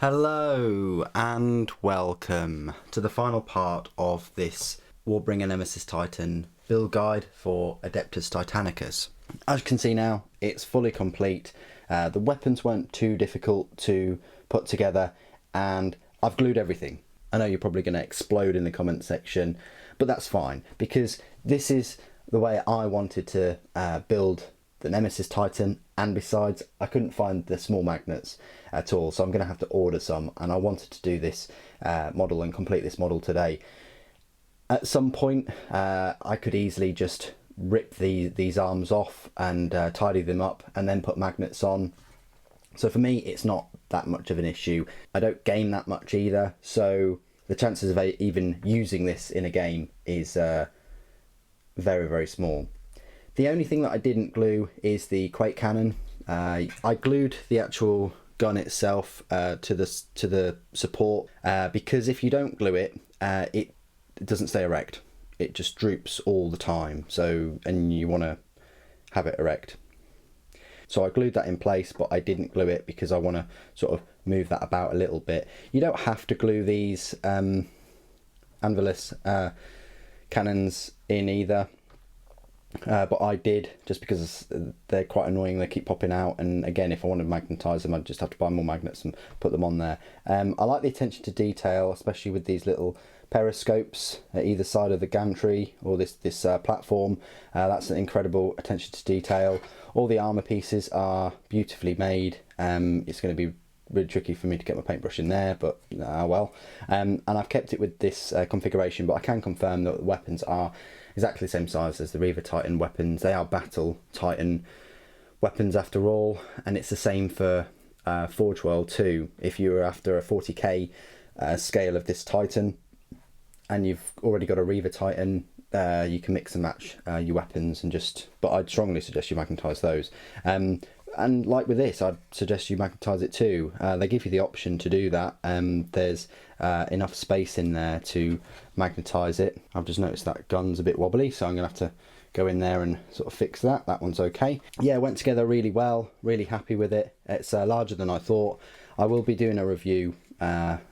Hello and welcome to the final part of this Warbringer Nemesis Titan build guide for Adeptus Titanicus. As you can see now, it's fully complete. The weapons weren't too difficult to put together and I've glued everything. I know you're probably going to explode in the comment section, but that's fine because this is the way I wanted to build the Nemesis Titan, and besides I couldn't find the small magnets at all, so I'm going to have to order some, and I wanted to do this model and complete this model today. At some point I could easily just rip these arms off and tidy them up and then put magnets on. So for me it's not that much of an issue. I don't game that much either, so the chances of even using this in a game is very, very small. The only thing that I didn't glue is the quake cannon. I glued the actual gun itself to the support because if you don't glue it, it doesn't stay erect. It just droops all the time. So, and you want to have it erect. So I glued that in place, but I didn't glue it because I want to sort of move that about a little bit. You don't have to glue these anvilus cannons in either. But I did, just because they're quite annoying. They keep popping out, and again, if I wanted to magnetize them, I'd just have to buy more magnets and put them on there. I like the attention to detail, especially with these little periscopes at either side of the gantry or this platform. That's an incredible attention to detail. All the armor pieces are beautifully made. It's going to be really tricky for me to get my paintbrush in there, but well. And I've kept it with this configuration, but I can confirm that the weapons are exactly the same size as the Reaver Titan weapons. They are Battle Titan weapons after all, and it's the same for Forge World too. If you're after a 40k scale of this Titan and you've already got a Reaver Titan, you can mix and match your weapons and but I'd strongly suggest you magnetize those. And like with this, I'd suggest you magnetize it too. They give you the option to do that. There's enough space in there to magnetize it. I've just noticed that gun's a bit wobbly, so I'm gonna have to go in there and sort of fix that. That one's okay. Yeah, it went together really well, really happy with it. It's larger than I thought. I will be doing a review,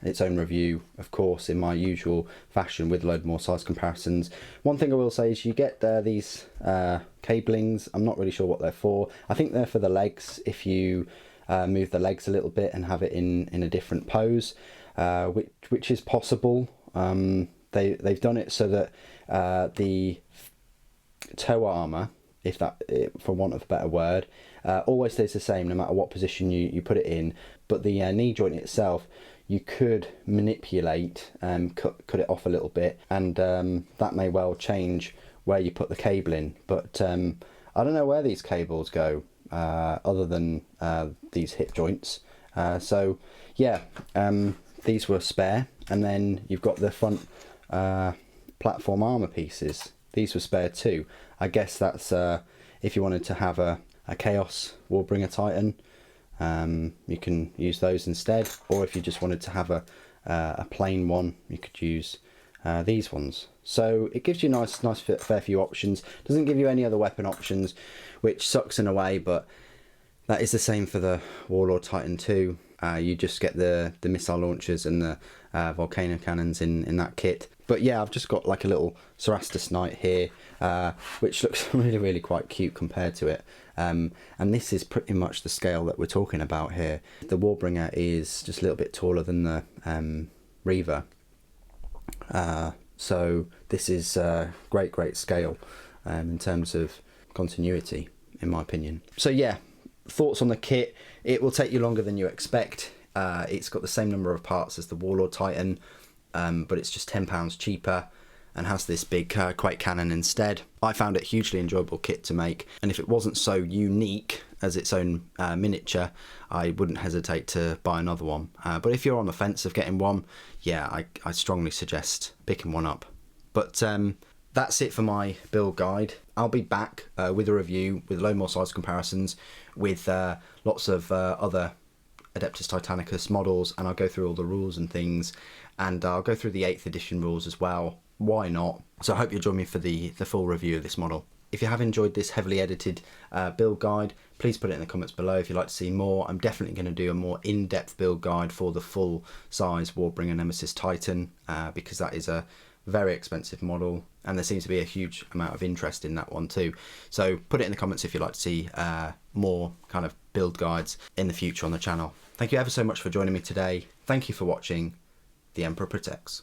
its own review, of course, in my usual fashion with a load more size comparisons. One thing I will say is you get these cablings. I'm not really sure what they're for. I think they're for the legs, if you move the legs a little bit and have it in a different pose, which is possible. They've done it so that the toe armor, for want of a better word, always stays the same no matter what position you put it in, but the knee joint itself you could manipulate and cut it off a little bit, and that may well change where you put the cable in, but I don't know where these cables go other than these hip joints. So yeah, these were spare, and then you've got the front platform armor pieces. These were spare too. I guess that's if you wanted to have a Chaos Warbringer Titan, you can use those instead, or if you just wanted to have a plain one, you could use these ones. So it gives you a nice fair few options. Doesn't give you any other weapon options, which sucks in a way, but that is the same for the Warlord Titan too. You just get the missile launchers and the volcano cannons in that kit. But yeah, I've just got like a little Cerastus Knight here, which looks really quite cute compared to it. And this is pretty much the scale that we're talking about here. The Warbringer is just a little bit taller than the Reaver. So this is great scale in terms of continuity, in my opinion. So yeah, thoughts on the kit. It will take you longer than you expect. It's got the same number of parts as the Warlord Titan, but it's just £10 cheaper and has this big quake cannon instead. I found it a hugely enjoyable kit to make, and if it wasn't so unique as its own miniature, I wouldn't hesitate to buy another one. But if you're on the fence of getting one, yeah, I strongly suggest picking one up. But that's it for my build guide. I'll be back with a review with load more size comparisons with lots of other Adeptus Titanicus models, and I'll go through all the rules and things, and I'll go through the 8th edition rules as well. Why not? So I hope you'll join me for the full review of this model. If you have enjoyed this heavily edited build guide, please put it in the comments below if you'd like to see more. I'm definitely going to do a more in-depth build guide for the full size Warbringer Nemesis Titan, because that is a very expensive model and there seems to be a huge amount of interest in that one too. So put it in the comments if you'd like to see more kind of build guides in the future on the channel. Thank you ever so much for joining me today. Thank you for watching. The Emperor protects.